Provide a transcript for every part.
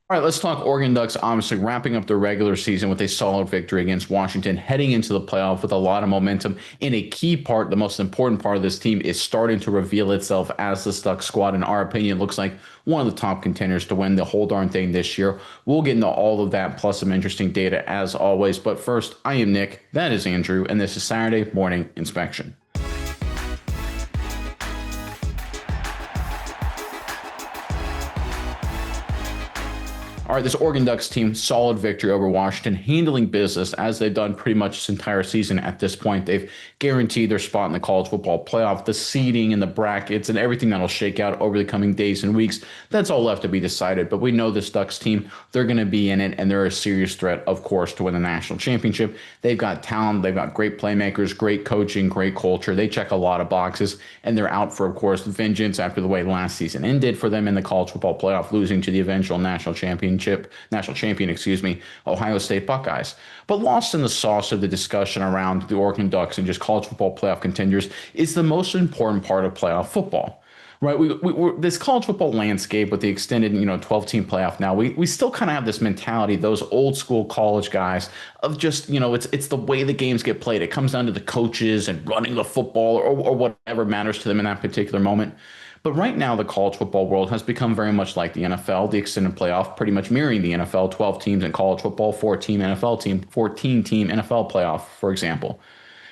All right, let's talk Oregon Ducks. Obviously, wrapping up the regular season with a solid victory against Washington, heading into the playoff with a lot of momentum. And a key part, the most important part of this team, is starting to reveal itself as the Ducks squad. In our opinion, looks like one of the top contenders to win the whole darn thing this year. We'll get into all of that, plus some interesting data as always. But first, I am Nick. That is Andrew, and this is Saturday Morning Inspection. All right, this Oregon Ducks team, solid victory over Washington, handling business as they've done pretty much this entire season at this point. They've guaranteed their spot in the college football playoff, the seeding and the brackets, and everything that'll shake out over the coming days and weeks. That's all left to be decided. But we know this Ducks team, they're going to be in it, and they're a serious threat, of course, to win the national championship. They've got talent, they've got great playmakers, great coaching, great culture. They check a lot of boxes, and they're out for, of course, vengeance after the way last season ended for them in the college football playoff, losing to the eventual national champion, Ohio State Buckeyes. But lost in the sauce of the discussion around the Oregon Ducks and just college football playoff contenders is the most important part of playoff football. Right, this college football landscape with the extended, 12-team playoff now, we still kind of have this mentality, those old school college guys of just, it's the way the games get played. It comes down to the coaches and running the football or whatever matters to them in that particular moment. But right now, the college football world has become very much like the NFL, the extended playoff, pretty much mirroring the NFL, 12 teams in college football, 14-team NFL playoff, for example.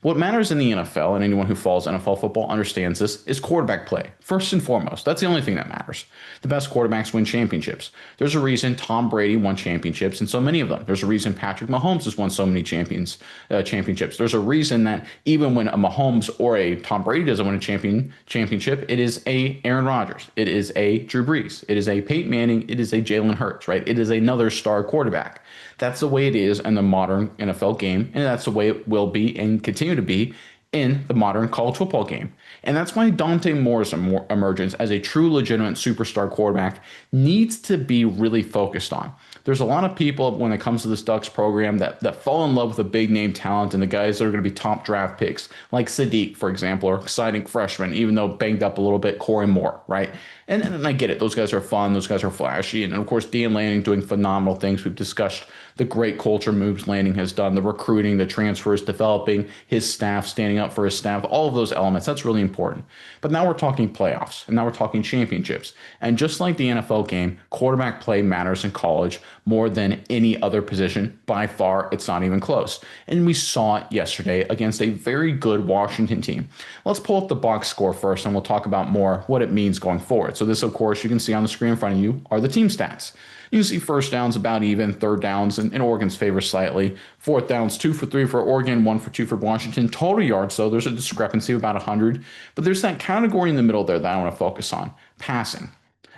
What matters in the NFL, and anyone who follows NFL football understands this, is quarterback play. First and foremost, that's the only thing that matters. The best quarterbacks win championships. There's a reason Tom Brady won championships, and so many of them. There's a reason Patrick Mahomes has won so many championships. There's a reason that even when a Mahomes or a Tom Brady doesn't win a championship, it is a Aaron Rodgers, it is a Drew Brees, it is a Peyton Manning, it is a Jalen Hurts, right? It is another star quarterback. That's the way it is in the modern NFL game, and that's the way it will be and continue to be in the modern college football game. And that's why Dante Moore's emergence as a true legitimate superstar quarterback needs to be really focused on. There's a lot of people when it comes to this Ducks program that fall in love with the big name talent and the guys that are going to be top draft picks, like Sadiq, for example, or exciting freshman, even though banged up a little bit, Corey Moore, right? And I get it. Those guys are fun. Those guys are flashy. And of course, Dan Lanning doing phenomenal things. We've discussed the great culture moves Lanning has done, the recruiting, the transfers, developing his staff, standing up for his staff, all of those elements. That's really important. But now we're talking playoffs, and now we're talking championships. And just like the NFL game, quarterback play matters in college more than any other position. By far, it's not even close. And we saw it yesterday against a very good Washington team. Let's pull up the box score first, and we'll talk about more what it means going forward. So this, of course, you can see on the screen in front of you are the team stats. You can see first downs about even, third downs in Oregon's favor slightly. Fourth downs, 2 for 3 for Oregon, 1 for 2 for Washington. Total yards, though, there's a discrepancy of about 100. But there's that category in the middle there that I want to focus on, passing.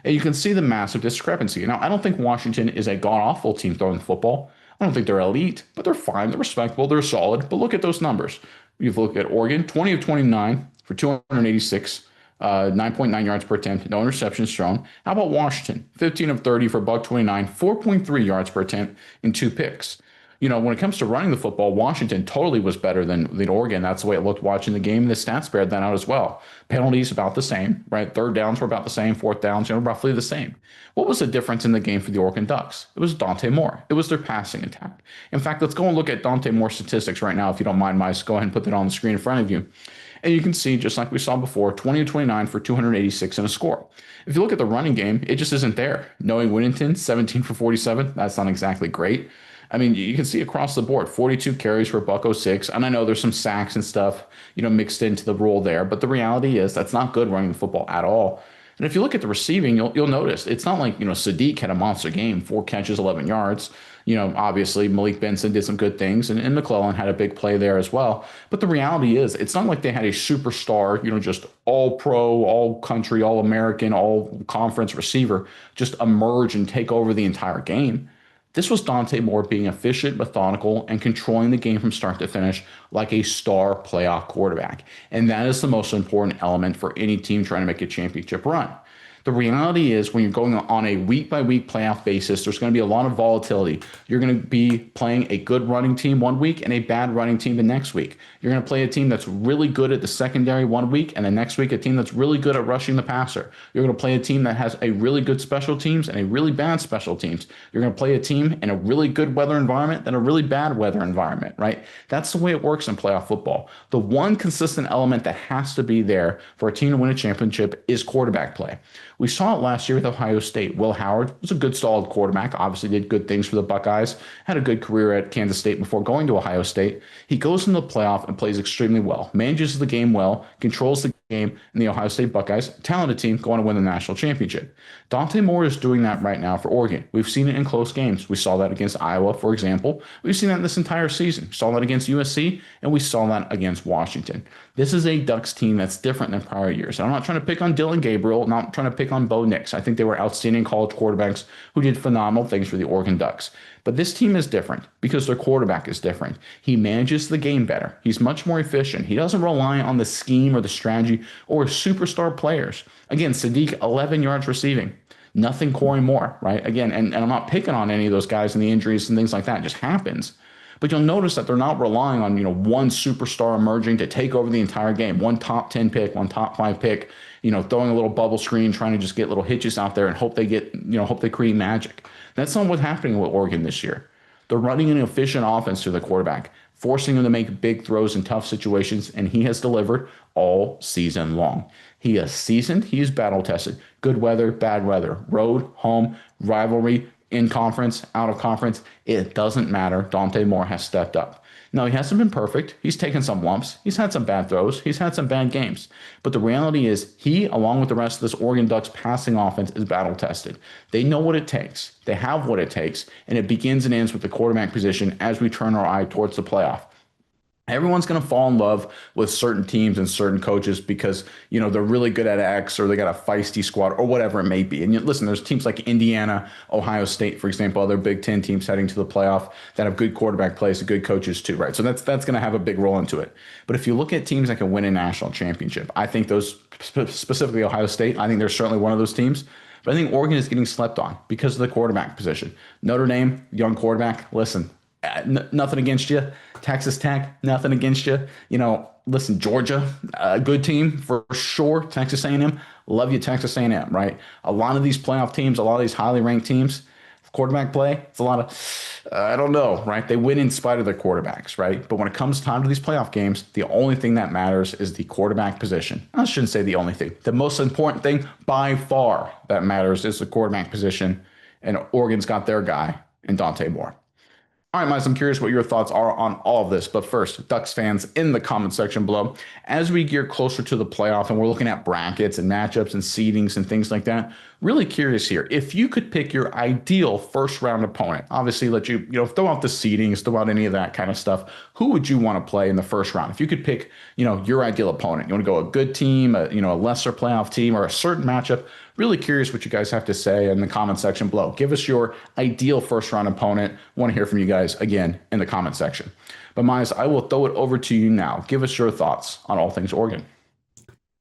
And you can see the massive discrepancy. Now, I don't think Washington is a god-awful team throwing the football. I don't think they're elite, but they're fine. They're respectable. They're solid. But look at those numbers. You look at Oregon, 20 of 29 for 286. 9.9 yards per attempt, no interceptions thrown. How about Washington? 15 of 30 for $129, 4.3 yards per attempt, and 2 picks. When it comes to running the football, Washington totally was better than Oregon. That's the way it looked watching the game. The stats bear that out as well. Penalties about the same, right? Third downs were about the same. Fourth downs, roughly the same. What was the difference in the game for the Oregon Ducks? It was Dante Moore. It was their passing attack. In fact, let's go and look at Dante Moore's statistics right now, if you don't mind, Mice. Go ahead and put that on the screen in front of you. And you can see, just like we saw before, 20 of 29 for 286 and a score. If you look at the running game, it just isn't there. Noe Winnington, 17 for 47. That's not exactly great. I mean, you can see across the board, 42 carries for $106. And I know there's some sacks and stuff, mixed into the role there. But the reality is that's not good running the football at all. And if you look at the receiving, you'll notice it's not like, Sadiq had a monster game, 4 catches, 11 yards. Obviously Malik Benson did some good things and McClellan had a big play there as well. But the reality is it's not like they had a superstar, just all pro, all country, all American, all conference receiver just emerge and take over the entire game. This was Dante Moore being efficient, methodical, and controlling the game from start to finish like a star playoff quarterback. And that is the most important element for any team trying to make a championship run. The reality is when you're going on a week by week playoff basis, there's going to be a lot of volatility. You're going to be playing a good running team one week and a bad running team the next week. You're going to play a team that's really good at the secondary one week, and the next week a team that's really good at rushing the passer. You're going to play a team that has a really good special teams and a really bad special teams. You're going to play a team in a really good weather environment and a really bad weather environment, right? That's the way it works in playoff football. The one consistent element that has to be there for a team to win a championship is quarterback play. We saw it last year with Ohio State. Will Howard was a good, solid quarterback, obviously did good things for the Buckeyes, had a good career at Kansas State before going to Ohio State. He goes into the playoff and plays extremely well, manages the game well, controls the game, and the Ohio State Buckeyes, talented team, going to win the national championship. Dante Moore is doing that right now for Oregon. We've seen it in close games. We saw that against Iowa, for example. We've seen that this entire season. We saw that against USC, and we saw that against Washington. This is a Ducks team that's different than prior years. And I'm not trying to pick on Dylan Gabriel, I'm not trying to pick on Bo Nix. I think they were outstanding college quarterbacks who did phenomenal things for the Oregon Ducks. But this team is different because their quarterback is different. He manages the game better. He's much more efficient. He doesn't rely on the scheme or the strategy or superstar players. Again, Sadiq, 11 yards receiving. Nothing Corey Moore, right? Again, and I'm not picking on any of those guys and the injuries and things like that. It just happens. But you'll notice that they're not relying on, one superstar emerging to take over the entire game, one top 10 pick, one top 5 pick, throwing a little bubble screen, trying to just get little hitches out there and hope they get, hope they create magic. That's not what's happening with Oregon this year. They're running an efficient offense to the quarterback, forcing him to make big throws in tough situations, and he has delivered all season long. He is seasoned, he is battle tested. Good weather, bad weather, road, home, rivalry, in conference, out of conference, it doesn't matter. Dante Moore has stepped up. No, he hasn't been perfect. He's taken some lumps. He's had some bad throws. He's had some bad games. But the reality is he, along with the rest of this Oregon Ducks passing offense, is battle tested. They know what it takes. They have what it takes. And it begins and ends with the quarterback position as we turn our eye towards the playoff. Everyone's going to fall in love with certain teams and certain coaches because, they're really good at X or they got a feisty squad or whatever it may be. And listen, there's teams like Indiana, Ohio State, for example, other Big Ten teams heading to the playoff that have good quarterback plays and good coaches too, right? So that's going to have a big role into it. But if you look at teams that can win a national championship, I think those, specifically Ohio State, I think they're certainly one of those teams. But I think Oregon is getting slept on because of the quarterback position. Notre Dame, young quarterback, listen, nothing against you. Texas Tech, nothing against you. Listen, Georgia, a good team for sure. Texas A&M, love you, Texas A&M, right? A lot of these playoff teams, a lot of these highly ranked teams, quarterback play, it's a lot of, I don't know, right? They win in spite of their quarterbacks, right? But when it comes time to these playoff games, the only thing that matters is the quarterback position. I shouldn't say the only thing. The most important thing by far that matters is the quarterback position, and Oregon's got their guy in Dante Moore. All right, Miles, I'm curious what your thoughts are on all of this. But first, Ducks fans in the comment section below, as we gear closer to the playoff and we're looking at brackets and matchups and seedings and things like that, really curious here. If you could pick your ideal first round opponent, obviously let you, throw out the seedings, throw out any of that kind of stuff. Who would you want to play in the first round? If you could pick, your ideal opponent, you want to go a good team, a lesser playoff team, or a certain matchup. Really curious what you guys have to say in the comment section below. Give us your ideal first round opponent. Want to hear from you guys again in the comment section. But Miles, I will throw it over to you now. Give us your thoughts on all things Oregon.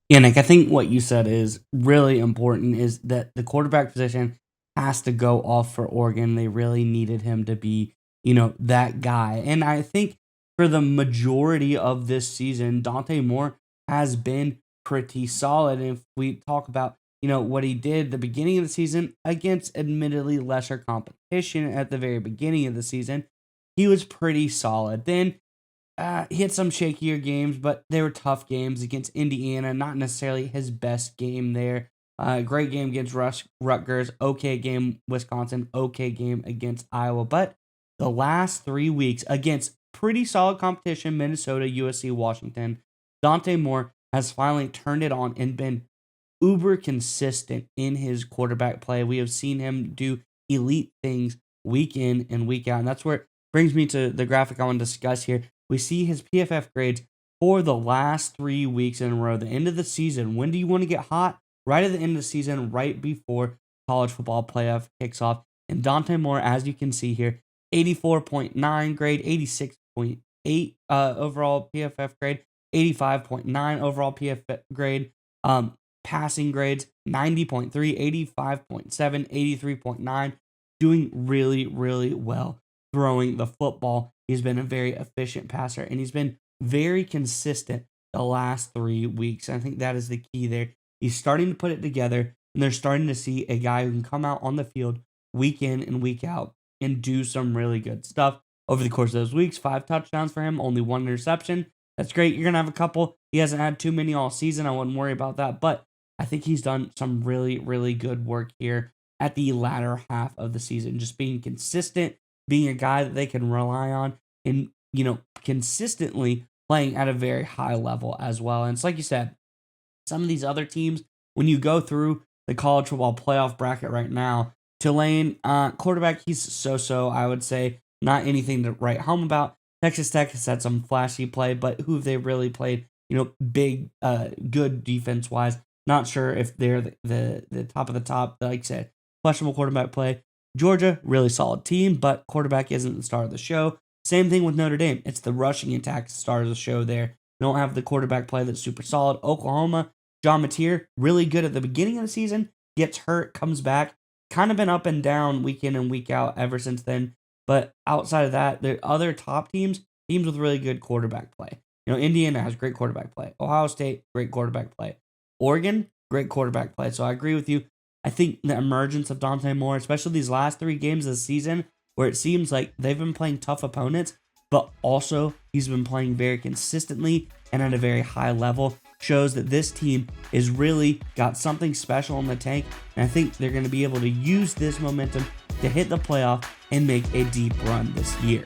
Yeah, Nick, I think what you said is really important is that the quarterback position has to go off for Oregon. They really needed him to be, that guy. And I think for the majority of this season, Dante Moore has been pretty solid. And if we talk about, what he did the beginning of the season against admittedly lesser competition at the very beginning of the season, he was pretty solid. Then he had some shakier games, but they were tough games against Indiana. Not necessarily his best game there. Great game against Rutgers. Okay game Wisconsin. Okay game against Iowa. But the last 3 weeks against pretty solid competition, Minnesota, USC, Washington, Dante Moore has finally turned it on and been uber consistent in his quarterback play. We have seen him do elite things week in and week out. And that's where it brings me to the graphic I want to discuss here. We see his PFF grades for the last 3 weeks in a row. The end of the season. When do you want to get hot? Right at the end of the season, right before college football playoff kicks off. And Dante Moore, as you can see here, 84.9 grade, 86.8 overall PFF grade, 85.9 overall PFF grade. passing grades 90.3, 85.7, 83.9, doing really, really well throwing the football. He's been a very efficient passer, and he's been very consistent the last 3 weeks. I think that is the key there. He's starting to put it together, and they're starting to see a guy who can come out on the field week in and week out and do some really good stuff over the course of those weeks. 5 touchdowns for him, only 1 interception. That's great. You're going to have a couple. He hasn't had too many all season. I wouldn't worry about that. But I think he's done some really, really good work here at the latter half of the season. Just being consistent, being a guy that they can rely on, and, consistently playing at a very high level as well. And it's like you said, some of these other teams, when you go through the college football playoff bracket right now, Tulane, quarterback, he's so-so, I would say. Not anything to write home about. Texas Tech has had some flashy play, but who have they really played, big, good defense-wise? Not sure if they're the top of the top. Like I said, questionable quarterback play. Georgia, really solid team, but quarterback isn't the star of the show. Same thing with Notre Dame. It's the rushing attack star of the show there. They don't have the quarterback play that's super solid. Oklahoma, John Mateer, really good at the beginning of the season, gets hurt, comes back. Kind of been up and down week in and week out ever since then. But outside of that, the other top teams with really good quarterback play. Indiana has great quarterback play. Ohio State, great quarterback play. Oregon, great quarterback play. So I agree with you. I think the emergence of Dante Moore, especially these last 3 games of the season, where it seems like they've been playing tough opponents, but also he's been playing very consistently and at a very high level, shows that this team is really got something special in the tank. And I think they're going to be able to use this momentum to hit the playoff and make a deep run this year.